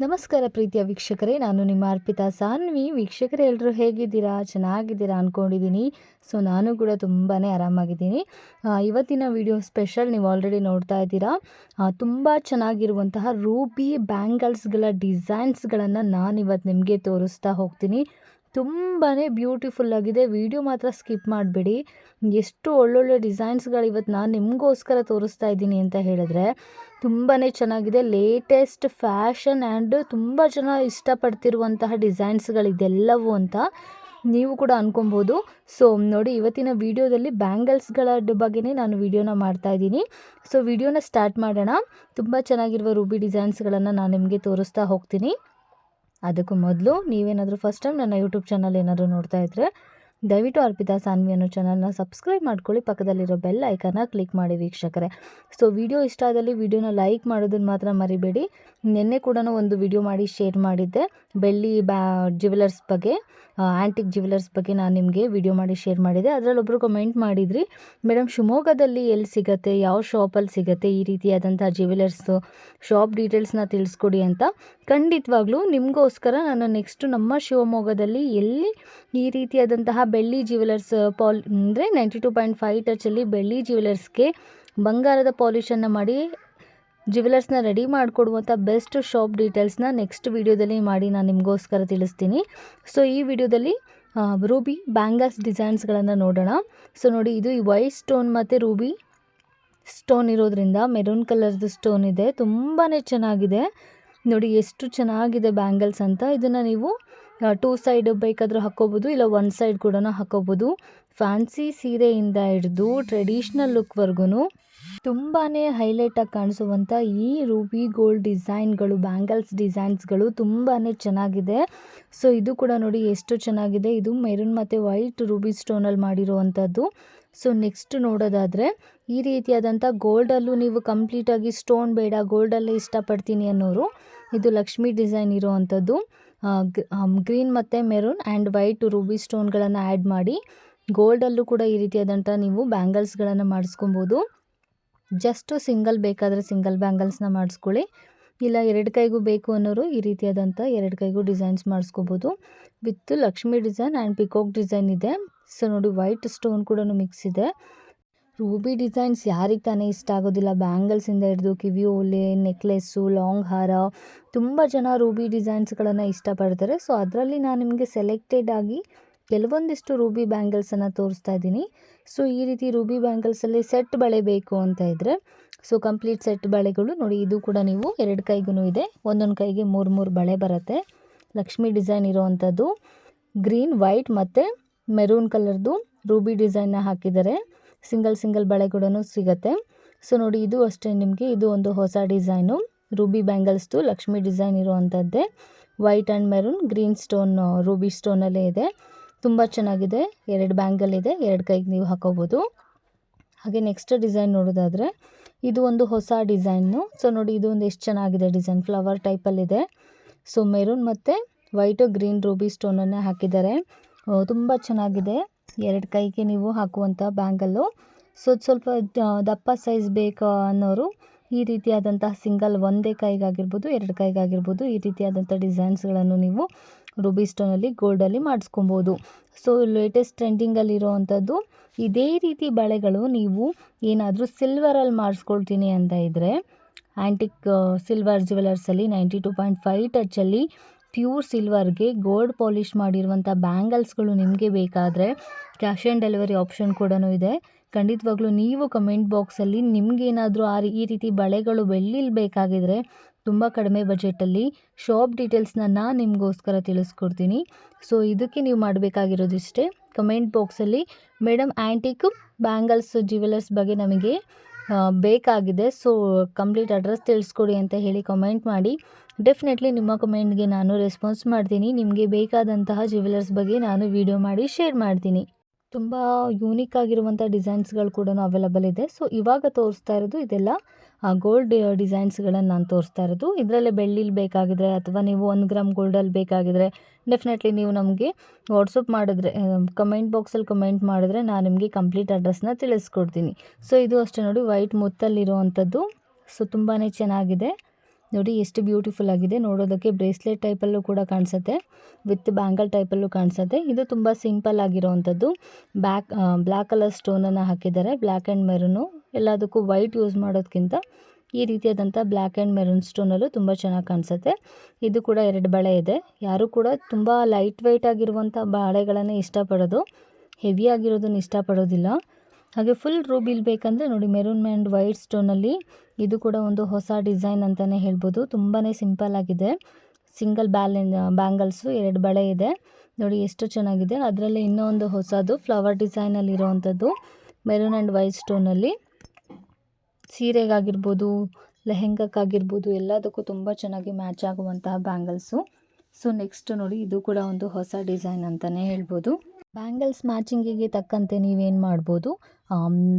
ನಮಸ್ಕಾರ ಪ್ರೀತಿಯ ವೀಕ್ಷಕರೇ, ನಾನು ನಿಮ್ಮ ಅರ್ಪಿತಾ ಸಾನ್ವಿ. ವೀಕ್ಷಕರೇ ಎಲ್ಲರೂ ಹೇಗಿದ್ದೀರಾ? ಚೆನ್ನಾಗಿದ್ದೀರಾ ಅಂದ್ಕೊಂಡಿದ್ದೀನಿ. ಸೊ ನಾನು ಕೂಡ ತುಂಬಾ ಆರಾಮಾಗಿದ್ದೀನಿ. ಇವತ್ತಿನ ವಿಡಿಯೋ ಸ್ಪೆಷಲ್ ನೀವು ಆಲ್ರೆಡಿ ನೋಡ್ತಾ ಇದ್ದೀರಾ. ತುಂಬ ಚೆನ್ನಾಗಿರುವಂತಹ ರೂಬಿ ಬ್ಯಾಂಗಲ್ಸ್ಗಳ ಡಿಸೈನ್ಸ್ಗಳನ್ನು ನಾನಿವತ್ತು ನಿಮಗೆ ತೋರಿಸ್ತಾ ಹೋಗ್ತೀನಿ. ತುಂಬಾ ಬ್ಯೂಟಿಫುಲ್ ಆಗಿದೆ. ವಿಡಿಯೋ ಮಾತ್ರ ಸ್ಕಿಪ್ ಮಾಡಬೇಡಿ. ಎಷ್ಟು ಒಳ್ಳೊಳ್ಳೆ ಡಿಸೈನ್ಸ್ಗಳು ಇವತ್ತು ನಾನು ನಿಮಗೋಸ್ಕರ ತೋರಿಸ್ತಾ ಇದ್ದೀನಿ ಅಂತ ಹೇಳಿದ್ರೆ ತುಂಬಾ ಚೆನ್ನಾಗಿದೆ. ಲೇಟೆಸ್ಟ್ ಫ್ಯಾಷನ್ ಆ್ಯಂಡ್ ತುಂಬ ಜನ ಇಷ್ಟಪಡ್ತಿರುವಂತಹ ಡಿಸೈನ್ಸ್ಗಳಿದೆಲ್ಲವೂ ಅಂತ ನೀವು ಕೂಡ ಅಂದ್ಕೊಬೋದು. ಸೊ ನೋಡಿ, ಇವತ್ತಿನ ವಿಡಿಯೋದಲ್ಲಿ ಬ್ಯಾಂಗಲ್ಸ್ಗಳ ಬಗ್ಗೆನೇ ನಾನು ವಿಡಿಯೋನ ಮಾಡ್ತಾ ಇದ್ದೀನಿ. ಸೊ ವಿಡಿಯೋನ ಸ್ಟಾರ್ಟ್ ಮಾಡೋಣ. ತುಂಬ ಚೆನ್ನಾಗಿರುವ ರೂಬಿ ಡಿಸೈನ್ಸ್ಗಳನ್ನು ನಾನು ನಿಮಗೆ ತೋರಿಸ್ತಾ ಹೋಗ್ತೀನಿ. ಅದಕ್ಕೂ ಮೊದಲು ನೀವೇನಾದರೂ ಫಸ್ಟ್ ಟೈಮ್ ನನ್ನ ಯೂಟ್ಯೂಬ್ ಚಾನಲ್ ಏನಾದರೂ ನೋಡ್ತಾ ಇದ್ದರೆ ದಯವಿಟ್ಟು ಅರ್ಪಿತಾ ಸಾನ್ವಿ ಅನ್ನೋ ಚಾನಲ್ನ ಸಬ್ಸ್ಕ್ರೈಬ್ ಮಾಡ್ಕೊಳ್ಳಿ. ಪಕ್ಕದಲ್ಲಿರೋ ಬೆಲ್ ಐಕನ್ನ ಕ್ಲಿಕ್ ಮಾಡಿ ವೀಕ್ಷಕರೇ. ಸೊ ವಿಡಿಯೋ ಇಷ್ಟ ಆದಲ್ಲಿ ವಿಡಿಯೋನ ಲೈಕ್ ಮಾಡೋದನ್ನು ಮಾತ್ರ ಮರಿಬೇಡಿ. ನಿನ್ನೆ ಕೂಡ ಒಂದು ವಿಡಿಯೋ ಮಾಡಿ ಶೇರ್ ಮಾಡಿದ್ದೆ, ಬೆಳ್ಳಿ ಜ್ಯುವೆಲರ್ಸ್ ಬಗ್ಗೆ, ಆ್ಯಂಟಿಕ್ ಜ್ಯುವೆಲರ್ಸ್ ಬಗ್ಗೆ ನಾನು ನಿಮಗೆ ವಿಡಿಯೋ ಮಾಡಿ ಶೇರ್ ಮಾಡಿದ್ದೆ. ಅದರಲ್ಲೊಬ್ಬರು ಕಮೆಂಟ್ ಮಾಡಿದ್ರಿ, ಮೇಡಮ್ ಶಿವಮೊಗ್ಗದಲ್ಲಿ ಎಲ್ಲಿ ಸಿಗುತ್ತೆ, ಯಾವ ಶಾಪಲ್ಲಿ ಸಿಗುತ್ತೆ ಈ ರೀತಿಯಾದಂಥ ಜ್ಯುವೆಲರ್ಸು, ಶಾಪ್ ಡೀಟೇಲ್ಸ್ನ ತಿಳಿಸ್ಕೊಡಿ ಅಂತ. ಖಂಡಿತವಾಗ್ಲೂ ನಿಮಗೋಸ್ಕರ ನಾನು ನೆಕ್ಸ್ಟು ನಮ್ಮ ಶಿವಮೊಗ್ಗದಲ್ಲಿ ಎಲ್ಲಿ ಈ ರೀತಿಯಾದಂತಹ ಬೆಳ್ಳಿ ಜ್ಯುವೆಲರ್ಸ್ ಅಂದರೆ 92.5 ಟಚಲ್ಲಿ ಬೆಳ್ಳಿ ಜ್ಯುವೆಲರ್ಸ್ಗೆ ಬಂಗಾರದ ಪಾಲಿಷನ್ನು ಮಾಡಿ ಜ್ಯುವೆಲರ್ಸ್ನ ರೆಡಿ ಮಾಡಿಕೊಡುವಂಥ ಬೆಸ್ಟ್ ಶಾಪ್ ಡೀಟೇಲ್ಸ್ನ ನೆಕ್ಸ್ಟ್ ವಿಡಿಯೋದಲ್ಲಿ ಮಾಡಿ ನಾನು ನಿಮಗೋಸ್ಕರ ತಿಳಿಸ್ತೀನಿ. ಸೊ ಈ ವಿಡಿಯೋದಲ್ಲಿ ರೂಬಿ ಬ್ಯಾಂಗಲ್ಸ್ ಡಿಸೈನ್ಸ್ಗಳನ್ನು ನೋಡೋಣ. ಸೊ ನೋಡಿ, ಇದು ಈ ವೈಟ್ ಸ್ಟೋನ್ ಮತ್ತು ರೂಬಿ ಸ್ಟೋನ್ ಇರೋದ್ರಿಂದ ಮೆರೂನ್ ಕಲರ್ದು ಸ್ಟೋನ್ ಇದೆ. ತುಂಬಾ ಚೆನ್ನಾಗಿದೆ ನೋಡಿ, ಎಷ್ಟು ಚೆನ್ನಾಗಿದೆ ಬ್ಯಾಂಗಲ್ಸ್ ಅಂತ. ಇದನ್ನು ನೀವು 2 ಸೈಡ್ ಬೇಕಾದರೂ ಹಾಕ್ಕೋಬೋದು, ಇಲ್ಲ 1 ಸೈಡ್ ಕೂಡ ಹಾಕ್ಕೋಬೋದು. ಫ್ಯಾನ್ಸಿ ಸೀರೆಯಿಂದ ಹಿಡಿದು ಟ್ರೆಡಿಷ್ನಲ್ ಲುಕ್ವರೆಗೂ ತುಂಬಾ ಹೈಲೈಟಾಗಿ ಕಾಣಿಸುವಂಥ ಈ ರೂಬಿ ಗೋಲ್ಡ್ ಡಿಸೈನ್ಗಳು, ಬ್ಯಾಂಗಲ್ಸ್ ಡಿಸೈನ್ಸ್ಗಳು ತುಂಬಾ ಚೆನ್ನಾಗಿದೆ. ಸೊ ಇದು ಕೂಡ ನೋಡಿ ಎಷ್ಟು ಚೆನ್ನಾಗಿದೆ. ಇದು ಮೆರೂನ್ ಮತ್ತು ವೈಟ್ ರೂಬಿ ಸ್ಟೋನಲ್ಲಿ ಮಾಡಿರುವಂಥದ್ದು. ಸೊ ನೆಕ್ಸ್ಟ್ ನೋಡೋದಾದರೆ ಈ ರೀತಿಯಾದಂಥ ಗೋಲ್ಡಲ್ಲೂ ನೀವು ಕಂಪ್ಲೀಟಾಗಿ ಸ್ಟೋನ್ ಬೇಡ, ಗೋಲ್ಡಲ್ಲೇ ಇಷ್ಟಪಡ್ತೀನಿ ಅನ್ನೋರು ಇದು ಲಕ್ಷ್ಮಿ ಡಿಸೈನ್ ಇರೋವಂಥದ್ದು. ಗ್ರೀನ್ ಮತ್ತು ಮೆರೂನ್ ಆ್ಯಂಡ್ ವೈಟ್ ರೂಬಿ ಸ್ಟೋನ್ಗಳನ್ನು ಆ್ಯಡ್ ಮಾಡಿ ಗೋಲ್ಡಲ್ಲೂ ಕೂಡ ಈ ರೀತಿಯಾದಂಥ ನೀವು ಬ್ಯಾಂಗಲ್ಸ್ಗಳನ್ನು ಮಾಡಿಸ್ಕೊಬೋದು. ಜಸ್ಟು ಸಿಂಗಲ್ ಬೇಕಾದರೆ ಸಿಂಗಲ್ ಬ್ಯಾಂಗಲ್ಸ್ನ ಮಾಡಿಸ್ಕೊಳ್ಳಿ, ಇಲ್ಲ 2 ಕೈಗೂ ಬೇಕು ಅನ್ನೋರು ಈ ರೀತಿಯಾದಂಥ 2 ಕೈಗೂ ಡಿಸೈನ್ಸ್ ಮಾಡಿಸ್ಕೋಬೋದು. With Lakshmi design and peacock design ಇದೆ. ಸೊ ನೋಡಿ, ವೈಟ್ ಸ್ಟೋನ್ ಕೂಡ ಮಿಕ್ಸ್ ಇದೆ. ರೂಬಿ ಡಿಸೈನ್ಸ್ ಯಾರಿಗೆ ತಾನೇ ಇಷ್ಟ ಆಗೋದಿಲ್ಲ? ಬ್ಯಾಂಗಲ್ಸಿಂದ ಹಿಡಿದು ಕಿವಿ ಓಲೆ, ನೆಕ್ಲೆಸ್ಸು, ಲಾಂಗ್ ಹಾರ, ತುಂಬ ಜನ ರೂಬಿ ಡಿಸೈನ್ಸ್ಗಳನ್ನು ಇಷ್ಟಪಡ್ತಾರೆ. ಸೊ ಅದರಲ್ಲಿ ನಾನು ನಿಮಗೆ ಸೆಲೆಕ್ಟೆಡ್ ಆಗಿ ಕೆಲವೊಂದಿಷ್ಟು ರೂಬಿ ಬ್ಯಾಂಗಲ್ಸನ್ನು ತೋರಿಸ್ತಾ ಇದ್ದೀನಿ. ಸೊ ಈ ರೀತಿ ರೂಬಿ ಬ್ಯಾಂಗಲ್ಸಲ್ಲಿ ಸೆಟ್ ಬಳೆ ಬೇಕು ಅಂತ ಇದ್ದರೆ ಸೊ ಕಂಪ್ಲೀಟ್ ಸೆಟ್ ಬಳೆಗಳು ನೋಡಿ, ಇದು ಕೂಡ ನೀವು 2 ಕೈಗೂ ಇದೆ. ಒಂದೊಂದು ಕೈಗೆ 3 ಬಳೆ ಬರುತ್ತೆ. ಲಕ್ಷ್ಮಿ ಡಿಸೈನ್ ಇರೋವಂಥದ್ದು ಗ್ರೀನ್, ವೈಟ್ ಮತ್ತು ಮೆರೂನ್ ಕಲರ್ದು ರೂಬಿ ಡಿಸೈನ್ನ ಹಾಕಿದ್ದಾರೆ. ಸಿಂಗಲ್ ಬಳೆ ಕೂಡ ಸಿಗುತ್ತೆ. ಸೊ ನೋಡಿ, ಇದು ಅಷ್ಟೇ ನಿಮಗೆ, ಇದು ಒಂದು ಹೊಸ ಡಿಸೈನು ರೂಬಿ ಬ್ಯಾಂಗಲ್ಸ್ದು ಲಕ್ಷ್ಮಿ ಡಿಸೈನ್ ಇರುವಂಥದ್ದೇ. White and maroon green stone ruby ಸ್ಟೋನಲ್ಲೇ ಇದೆ. ತುಂಬ ಚೆನ್ನಾಗಿದೆ. 2 ಬ್ಯಾಂಗಲ್ ಇದೆ, 2 ಕೈಗೆ ನೀವು ಹಾಕೋಬೋದು. ಹಾಗೆ ನೆಕ್ಸ್ಟ್ ಡಿಸೈನ್ ನೋಡೋದಾದರೆ ಇದು ಒಂದು ಹೊಸ ಡಿಸೈನು. ಸೊ ನೋಡಿ, ಇದು ಒಂದು ಎಷ್ಟು ಚೆನ್ನಾಗಿದೆ ಡಿಸೈನ್, ಫ್ಲವರ್ ಟೈಪಲ್ಲಿದೆ. ಸೊ ಮೆರೂನ್ ಮತ್ತು ವೈಟು ಗ್ರೀನ್ ರೂಬಿ ಸ್ಟೋನನ್ನೇ ಹಾಕಿದ್ದಾರೆ. ತುಂಬ ಚೆನ್ನಾಗಿದೆ. 2 ಕೈಗೆ ನೀವು ಹಾಕುವಂಥ ಬ್ಯಾಂಗಲ್ಲು. ಸೊ ಸ್ವಲ್ಪ ದಪ್ಪ ಸೈಜ್ ಬೇಕು ಅನ್ನೋರು ಈ ರೀತಿಯಾದಂತಹ ಸಿಂಗಲ್ ಒಂದೇ ಕೈಗಾಗಿರ್ಬೋದು, 2 ಕೈಗಾಗಿರ್ಬೋದು ಈ ರೀತಿಯಾದಂಥ ಡಿಸೈನ್ಸ್ಗಳನ್ನು ನೀವು ರೂಬಿ ಸ್ಟೋನಲ್ಲಿ ಗೋಲ್ಡಲ್ಲಿ ಮಾಡಿಸ್ಕೊಬೋದು. ಸೊ ಲೇಟೆಸ್ಟ್ ಟ್ರೆಂಡಿಂಗಲ್ಲಿರೋ ಅಂಥದ್ದು ಇದೇ ರೀತಿ ಬಳೆಗಳು ನೀವು ಏನಾದರೂ ಸಿಲ್ವರಲ್ಲಿ ಮಾಡಿಸ್ಕೊಳ್ತೀನಿ ಅಂತ ಇದ್ದರೆ ಆ್ಯಂಟಿಕ್ ಸಿಲ್ವರ್ ಜ್ಯುವೆಲರ್ಸಲ್ಲಿ 92.5 ಟಚಲ್ಲಿ ಪ್ಯೂರ್ ಸಿಲ್ವರ್ಗೆ ಗೋಲ್ಡ್ ಪಾಲಿಷ್ ಮಾಡಿರುವಂಥ ಬ್ಯಾಂಗಲ್ಸ್ಗಳು ನಿಮಗೆ ಬೇಕಾದರೆ ಕ್ಯಾಶ್ ಆನ್ ಡೆಲಿವರಿ ಆಪ್ಷನ್ ಕೂಡ ಇದೆ. ಖಂಡಿತವಾಗ್ಲೂ ನೀವು ಕಮೆಂಟ್ ಬಾಕ್ಸಲ್ಲಿ ನಿಮಗೇನಾದರೂ ಈ ರೀತಿ ಬಳೆಗಳು ಬೆಳ್ಳಿಲಿ ಬೇಕಾಗಿದ್ರೆ ತುಂಬ ಕಡಿಮೆ ಬಜೆಟಲ್ಲಿ ಶಾಪ್ ಡೀಟೇಲ್ಸ್ನ ನಾನು ನಿಮಗೋಸ್ಕರ ತಿಳಿಸ್ಕೊಡ್ತೀನಿ. ಸೊ ಇದಕ್ಕೆ ನೀವು ಮಾಡಬೇಕಾಗಿರೋದಿಷ್ಟೇ, ಕಮೆಂಟ್ ಬಾಕ್ಸಲ್ಲಿ ಮೇಡಮ್ ಆ್ಯಂಟಿಕ್ ಬ್ಯಾಂಗಲ್ಸ್ ಜ್ಯುವೆಲರ್ಸ್ ಬಗ್ಗೆ ನಮಗೆ ಬೇಕಾಗಿದೆ, ಸೊ ಕಂಪ್ಲೀಟ್ ಅಡ್ರೆಸ್ ತಿಳಿಸ್ಕೊಡಿ ಅಂತ ಹೇಳಿ ಕಮೆಂಟ್ ಮಾಡಿ. ಡೆಫಿನೆಟ್ಲಿ ನಿಮ್ಮ ಕಮೆಂಟ್ಗೆ ನಾನು ರೆಸ್ಪಾನ್ಸ್ ಮಾಡ್ತೀನಿ. ನಿಮಗೆ ಬೇಕಾದಂತಹ ಜ್ಯುವೆಲರ್ಸ್ ಬಗ್ಗೆ ನಾನು ವಿಡಿಯೋ ಮಾಡಿ ಶೇರ್ ಮಾಡ್ತೀನಿ. ತುಂಬ ಯೂನಿಕ್ ಆಗಿರುವಂಥ ಡಿಸೈನ್ಸ್ಗಳು ಕೂಡ ಅವೈಲಬಲ್ ಇದೆ. ಸೊ ಇವಾಗ ತೋರಿಸ್ತಾ ಇರೋದು ಇದೆಲ್ಲ ಗೋಲ್ಡ್ ಡಿಸೈನ್ಸ್ಗಳನ್ನು ನಾನು ತೋರಿಸ್ತಾ ಇರೋದು. ಇದರಲ್ಲೇ ಬೆಳ್ಳಿಲಿ ಬೇಕಾಗಿದ್ರೆ ಅಥವಾ ನೀವು 1 ಗ್ರಾಮ್ ಗೋಲ್ಡಲ್ಲಿ ಬೇಕಾಗಿದ್ರೆ ಡೆಫಿನೆಟ್ಲಿ ನೀವು ನಮಗೆ ವಾಟ್ಸಪ್ ಮಾಡಿದ್ರೆ, ಕಮೆಂಟ್ ಬಾಕ್ಸಲ್ಲಿ ಕಮೆಂಟ್ ಮಾಡಿದ್ರೆ ನಾನು ನಿಮಗೆ ಕಂಪ್ಲೀಟ್ ಅಡ್ರೆಸ್ನ ತಿಳಿಸ್ಕೊಡ್ತೀನಿ. ಸೊ ಇದು ಅಷ್ಟೇ ನೋಡಿ, ವೈಟ್ ಮುತ್ತಲ್ಲಿರುವಂಥದ್ದು. ಸೊ ತುಂಬಾ ಚೆನ್ನಾಗಿದೆ. ನೋಡಿ ಎಷ್ಟು ಬ್ಯೂಟಿಫುಲ್ ಆಗಿದೆ. ನೋಡೋದಕ್ಕೆ ಬ್ರೇಸ್ಲೆಟ್ ಟೈಪಲ್ಲೂ ಕೂಡ ಕಾಣಿಸುತ್ತೆ, ವಿತ್ ಬ್ಯಾಂಗಲ್ ಟೈಪಲ್ಲೂ ಕಾಣಿಸುತ್ತೆ. ಇದು ತುಂಬ ಸಿಂಪಲ್ ಆಗಿರೋವಂಥದ್ದು. ಬ್ಲ್ಯಾಕ್ ಕಲರ್ ಸ್ಟೋನನ್ನು ಹಾಕಿದ್ದಾರೆ, ಬ್ಲ್ಯಾಕ್ ಆ್ಯಂಡ್ ಮೆರೂನು. ಎಲ್ಲದಕ್ಕೂ ವೈಟ್ ಯೂಸ್ ಮಾಡೋದಕ್ಕಿಂತ ಈ ರೀತಿಯಾದಂಥ ಬ್ಲ್ಯಾಕ್ ಆ್ಯಂಡ್ ಮೆರೂನ್ ಸ್ಟೋನಲ್ಲೂ ತುಂಬ ಚೆನ್ನಾಗಿ ಕಾಣಿಸುತ್ತೆ. ಇದು ಕೂಡ 2 ಬಳೆ ಇದೆ. ಯಾರೂ ಕೂಡ ತುಂಬ ಲೈಟ್ ವೆಯ್ಟ್ ಆಗಿರುವಂಥ ಬಳೆಗಳನ್ನೇ ಇಷ್ಟಪಡೋದು, ಹೆವಿ ಆಗಿರೋದನ್ನು ಇಷ್ಟಪಡೋದಿಲ್ಲ. ಹಾಗೆ ಫುಲ್ ರೂಬಿಲ್ ಬೇಕಂದರೆ ನೋಡಿ, ಮೆರೂನ್ ಆ್ಯಂಡ್ ವೈಟ್ ಸ್ಟೋನಲ್ಲಿ ಇದು ಕೂಡ ಒಂದು ಹೊಸ ಡಿಸೈನ್ ಅಂತಲೇ ಹೇಳ್ಬೋದು. ತುಂಬಾ ಸಿಂಪಲ್ ಆಗಿದೆ. ಸಿಂಗಲ್ ಬ್ಯಾಂಗಲ್ಸು 2 ಬಳೆ ಇದೆ. ನೋಡಿ ಎಷ್ಟು ಚೆನ್ನಾಗಿದೆ. ಅದರಲ್ಲೇ ಇನ್ನೊಂದು ಹೊಸದು ಫ್ಲವರ್ ಡಿಸೈನಲ್ಲಿ ಇರೋವಂಥದ್ದು ಮೆರೂನ್ ಆ್ಯಂಡ್ ವೈಟ್ ಸ್ಟೋನಲ್ಲಿ. ಸೀರೆಗಾಗಿರ್ಬೋದು, ಲೆಹೆಂಗಕ್ಕಾಗಿರ್ಬೋದು, ಎಲ್ಲದಕ್ಕೂ ತುಂಬ ಚೆನ್ನಾಗಿ ಮ್ಯಾಚ್ ಆಗುವಂತಹ ಬ್ಯಾಂಗಲ್ಸು. ಸೊ ನೆಕ್ಸ್ಟ್ ನೋಡಿ, ಇದು ಕೂಡ ಒಂದು ಹೊಸ ಡಿಸೈನ್ ಅಂತಲೇ ಹೇಳ್ಬೋದು. ಬ್ಯಾಂಗಲ್ಸ್ ಮ್ಯಾಚಿಂಗಿಗೆ ತಕ್ಕಂತೆ ನೀವೇನು ಮಾಡ್ಬೋದು,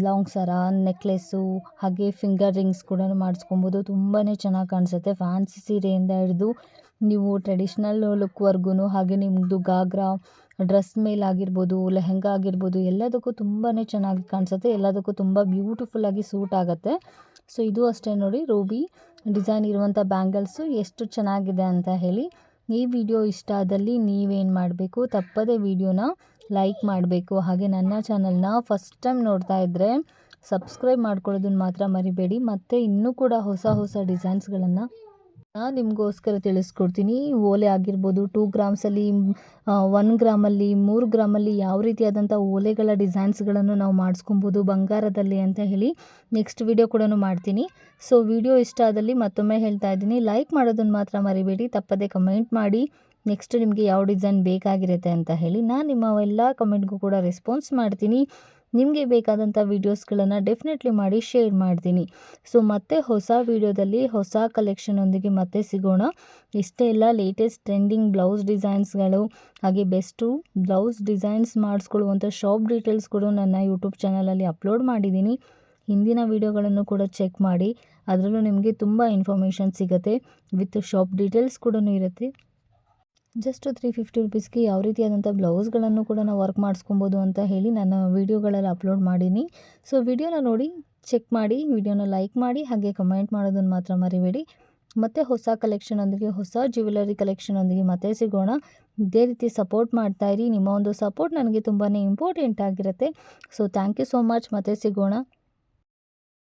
ಲಾಂಗ್ ಸರ, ನೆಕ್ಲೆಸ್ಸು, ಹಾಗೆ ಫಿಂಗರ್ ರಿಂಗ್ಸ್ ಕೂಡ ಮಾಡಿಸ್ಕೊಬೋದು. ತುಂಬಾ ಚೆನ್ನಾಗಿ ಕಾಣಿಸುತ್ತೆ. ಫ್ಯಾನ್ಸಿ ಸೀರೆಯಿಂದ ಹಿಡಿದು ನೀವು ಟ್ರೆಡಿಷ್ನಲ್ ಲುಕ್ವರ್ಗು, ಹಾಗೆ ನಿಮ್ಮದು ಗಾಗ್ರಾ ಡ್ರೆಸ್ ಮೇಲಾಗಿರ್ಬೋದು, ಲೆಹೆಂಗಾ ಆಗಿರ್ಬೋದು, ಎಲ್ಲದಕ್ಕೂ ತುಂಬಾ ಚೆನ್ನಾಗಿ ಕಾಣಿಸುತ್ತೆ. ಎಲ್ಲದಕ್ಕೂ ತುಂಬ ಬ್ಯೂಟಿಫುಲ್ಲಾಗಿ ಸೂಟ್ ಆಗುತ್ತೆ. ಸೊ ಇದು ಅಷ್ಟೇ ನೋಡಿ, ರೂಬಿ ಡಿಸೈನ್ ಇರುವಂಥ ಬ್ಯಾಂಗಲ್ಸು ಎಷ್ಟು ಚೆನ್ನಾಗಿದೆ ಅಂತ ಹೇಳಿ. ಈ ವಿಡಿಯೋ ಇಷ್ಟ ಆದಲ್ಲಿ ನೀವೇನು ಮಾಡಬೇಕು, ತಪ್ಪದೇ ವಿಡಿಯೋನ ಲೈಕ್ ಮಾಡಬೇಕು. ಹಾಗೆ ನನ್ನ ಚಾನಲ್ನ ಫಸ್ಟ್ ಟೈಮ್ ನೋಡ್ತಾ ಇದ್ದರೆ ಸಬ್ಸ್ಕ್ರೈಬ್ ಮಾಡ್ಕೊಳ್ಳೋದನ್ನು ಮಾತ್ರ ಮರಿಬೇಡಿ. ಮತ್ತು ಇನ್ನೂ ಕೂಡ ಹೊಸ ಹೊಸ ಡಿಸೈನ್ಸ್ಗಳನ್ನು ನಾನು ನಿಮಗೋಸ್ಕರ ತಿಳಿಸ್ಕೊಡ್ತೀನಿ. ಓಲೆ ಆಗಿರ್ಬೋದು, 2 ಗ್ರಾಮ್ಸಲ್ಲಿ, 1 ಗ್ರಾಮಲ್ಲಿ, 3 ಗ್ರಾಮಲ್ಲಿ ಯಾವ ರೀತಿಯಾದಂಥ ಓಲೆಗಳ ಡಿಸೈನ್ಸ್ಗಳನ್ನು ನಾವು ಮಾಡಿಸ್ಕೊಬೋದು ಬಂಗಾರದಲ್ಲಿ ಅಂತ ಹೇಳಿ ನೆಕ್ಸ್ಟ್ ವಿಡಿಯೋ ಕೂಡ ಮಾಡ್ತೀನಿ. ಸೊ ವಿಡಿಯೋ ಇಷ್ಟ ಆದಲ್ಲಿ ಮತ್ತೊಮ್ಮೆ ಹೇಳ್ತಾ ಇದ್ದೀನಿ, ಲೈಕ್ ಮಾಡೋದನ್ನು ಮಾತ್ರ ಮರಿಬೇಡಿ. ತಪ್ಪದೇ ಕಮೆಂಟ್ ಮಾಡಿ ನೆಕ್ಸ್ಟ್ ನಿಮಗೆ ಯಾವ ಡಿಸೈನ್ ಬೇಕಾಗಿರುತ್ತೆ ಅಂತ ಹೇಳಿ. ನಾನು ನಿಮ್ಮ ಎಲ್ಲ ಕಮೆಂಟ್ಗೂ ಕೂಡ ರೆಸ್ಪಾನ್ಸ್ ಮಾಡ್ತೀನಿ. ನಿಮಗೆ ಬೇಕಾದಂಥ ವೀಡಿಯೋಸ್ಗಳನ್ನು ಡೆಫಿನೆಟ್ಲಿ ಮಾಡಿ ಶೇರ್ ಮಾಡ್ತೀನಿ. ಸೊ ಮತ್ತೆ ಹೊಸ ವೀಡಿಯೋದಲ್ಲಿ ಹೊಸ ಕಲೆಕ್ಷನೊಂದಿಗೆ ಮತ್ತೆ ಸಿಗೋಣ. ಇಷ್ಟೇ ಎಲ್ಲ ಲೇಟೆಸ್ಟ್ ಟ್ರೆಂಡಿಂಗ್ ಬ್ಲೌಸ್ ಡಿಸೈನ್ಸ್ಗಳು, ಹಾಗೆ ಬೆಸ್ಟು ಬ್ಲೌಸ್ ಡಿಸೈನ್ಸ್ ಮಾಡಿಸ್ಕೊಳ್ಳುವಂಥ ಶಾಪ್ ಡೀಟೇಲ್ಸ್ ಕೂಡ ನನ್ನ ಯೂಟ್ಯೂಬ್ ಚಾನಲಲ್ಲಿ ಅಪ್ಲೋಡ್ ಮಾಡಿದ್ದೀನಿ. ಹಿಂದಿನ ವೀಡಿಯೋಗಳನ್ನು ಕೂಡ ಚೆಕ್ ಮಾಡಿ, ಅದರಲ್ಲೂ ನಿಮಗೆ ತುಂಬ ಇನ್ಫಾರ್ಮೇಷನ್ ಸಿಗುತ್ತೆ. ವಿತ್ ಶಾಪ್ ಡೀಟೇಲ್ಸ್ ಕೂಡ ಇರುತ್ತೆ. ಜಸ್ಟ್ 350 ರುಪೀಸ್ಗೆ ಯಾವ ರೀತಿಯಾದಂಥ ಬ್ಲೌಸ್ಗಳನ್ನು ಕೂಡ ನಾವು ವರ್ಕ್ ಮಾಡಿಸ್ಕೊಬೋದು ಅಂತ ಹೇಳಿ ನನ್ನ ವೀಡಿಯೋಗಳಲ್ಲಿ ಅಪ್ಲೋಡ್ ಮಾಡೀನಿ. ಸೊ ವಿಡಿಯೋನ ನೋಡಿ, ಚೆಕ್ ಮಾಡಿ, ವಿಡಿಯೋನ ಲೈಕ್ ಮಾಡಿ, ಹಾಗೆ ಕಮೆಂಟ್ ಮಾಡೋದನ್ನು ಮಾತ್ರ ಮರಿಬೇಡಿ. ಮತ್ತು ಹೊಸ ಕಲೆಕ್ಷನೊಂದಿಗೆ, ಹೊಸ ಜ್ಯುವೆಲರಿ ಕಲೆಕ್ಷನೊಂದಿಗೆ ಮತ್ತೆ ಸಿಗೋಣ. ಇದೇ ರೀತಿ ಸಪೋರ್ಟ್ ಮಾಡ್ತಾಯಿರಿ. ನಿಮ್ಮ ಒಂದು ಸಪೋರ್ಟ್ ನನಗೆ ತುಂಬಾ ಇಂಪಾರ್ಟೆಂಟ್ ಆಗಿರುತ್ತೆ. So thank you so much. ಮತ್ತೆ ಸಿಗೋಣ.